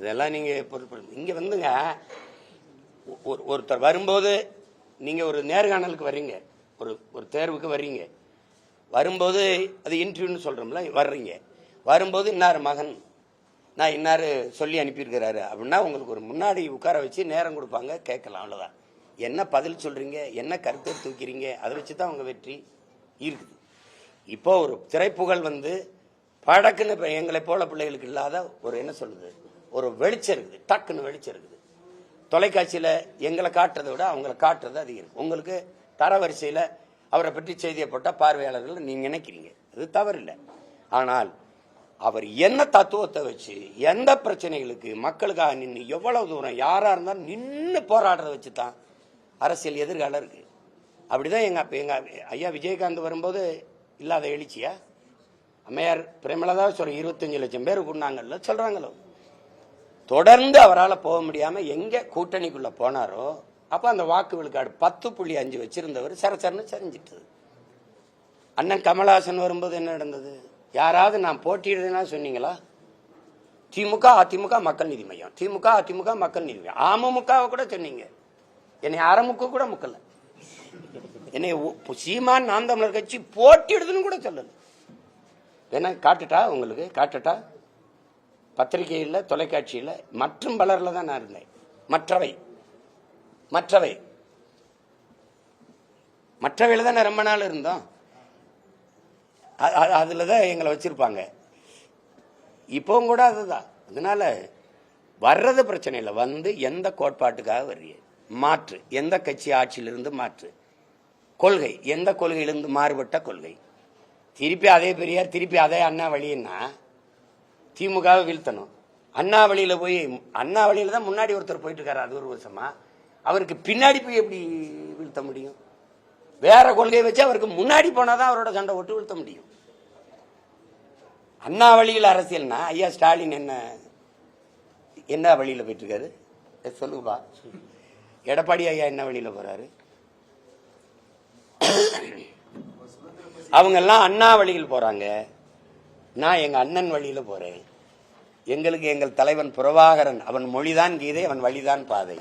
அதெல்லாம் நீங்கள் பொருட்படுத்த. இங்கே வந்துங்க ஒருத்தர் வரும்போது நீங்கள் ஒரு நேர்காணலுக்கு வர்றீங்க, ஒரு தேர்வுக்கு வர்றீங்க, வரும்போது அது இன்டர்வியூன்னு சொல்கிறோம்ல, வர்றீங்க, வரும்போது இன்னார் மகன் நான் இன்னார் சொல்லி அனுப்பியிருக்கிறாரு அப்படின்னா உங்களுக்கு ஒரு முன்னாடி உட்கார வச்சு நேரம் கொடுப்பாங்க, கேட்கலாம். அவ்வளோதான். என்ன பதில் சொல்கிறீங்க, என்ன கருத்தை தூக்கிறீங்க, அதை வச்சு தான் அவங்க வெற்றி இருக்குது. இப்போ ஒரு திரைப்புகழ் வந்து படக்குன்னு இப்போ எங்களை போல பிள்ளைகளுக்கு இல்லாத ஒரு என்ன சொல்லுது, ஒரு வெளிச்சம் இருக்குது, டக்குன்னு வெளிச்சம் இருக்குது. தொலைக்காட்சியில் எங்களை காட்டுறதை விட அவங்களை காட்டுறது அதிகம். உங்களுக்கு தரவரிசையில் அவரை பற்றி செய்தியை போட்டால் பார்வையாளர்கள் நீங்கள் நினைக்கிறீங்க, அது தவறில்லை. ஆனால் அவர் என்ன தத்துவத்தை வச்சு எந்த பிரச்சனைகளுக்கு மக்களுக்காக நின்று எவ்வளவு தூரம் யாராக இருந்தாலும் நின்று போராடுறத வச்சு தான் அரசியல் எதிர்காலம் இருக்குது. அப்படிதான் எங்கள் ஐயா விஜயகாந்த் வரும்போது இல்லாத எழுச்சியா, அம்மையார் பிரேமலதா சொல்ற 25 லட்சம் பேர் கூடாங்கல்ல சொல்றாங்களோ, தொடர்ந்து அவரால் போக முடியாம எங்க கூட்டணிக்குள்ள போனாரோ அப்ப அந்த வாக்கு விழுக்காடு 10.5 வச்சிருந்தவர் சரசரன்னு சரிஞ்சிட்டது. அண்ணன் கமலஹாசன் வரும்போது என்ன நடந்தது? யாராவது நான் போட்டியிடுறதுனா சொன்னீங்களா? திமுக அதிமுக மக்கள் நீதி மையம், திமுக அதிமுக மக்கள் நீதி மையம், அமமுகவை கூட சொன்னீங்க, என்னை அறமுக கூட முக்கல, என்னை சீமான் நாம் தமிழர் கட்சி போட்டியிடுதுன்னு கூட சொல்லல. வேணா காட்டுட்டா உங்களுக்கு, காட்டுட்டா பத்திரிகையில் தொலைக்காட்சியில் மற்றும் பலரில் தான் நான் இருந்தேன். மற்றவையில் தான் ரொம்ப நாள் இருந்தோம். அதில் தான் எங்களை வச்சிருப்பாங்க. இப்பவும் கூட அதுதான். அதனால வர்றது பிரச்சனை இல்லை. வந்து எந்த கோட்பாட்டுக்காக வர்றீங்க, மாற்று, எந்த கட்சி ஆட்சியிலிருந்து மாற்று, கொள்கை எந்த கொள்கையிலிருந்து மாறுபட்ட கொள்கை, திருப்பி அதே பெரியார், திருப்பி அதே அண்ணா வழின்னா திமுகவை வீழ்த்தணும். அண்ணா வழியில் போய், அண்ணா வழியில் தான் முன்னாடி ஒருத்தர் போயிட்டு இருக்காரு, அது ஒரு வருஷமா, அவருக்கு பின்னாடி போய் எப்படி வீழ்த்த முடியும்? வேற கொள்கையை வச்சு அவருக்கு முன்னாடி போனாதான் அவரோட சண்டை ஓட்டு வீழ்த்த முடியும். அண்ணா வழியில் அரசியல்னா ஐயா ஸ்டாலின் என்ன வழியில் போயிட்டு இருக்காரு சொல்லுங்கப்பா. எடப்பாடி ஐயா என்ன வழியில போறாரு? அவங்க எல்லாம் அண்ணா வழியில் போறாங்க, நான் எங்க அண்ணன் வழியில போறேன். எங்களுக்கு எங்கள் தலைவன் பிரபாகரன், அவன் மொழிதான் கீதை, அவன் வழிதான் பாதை.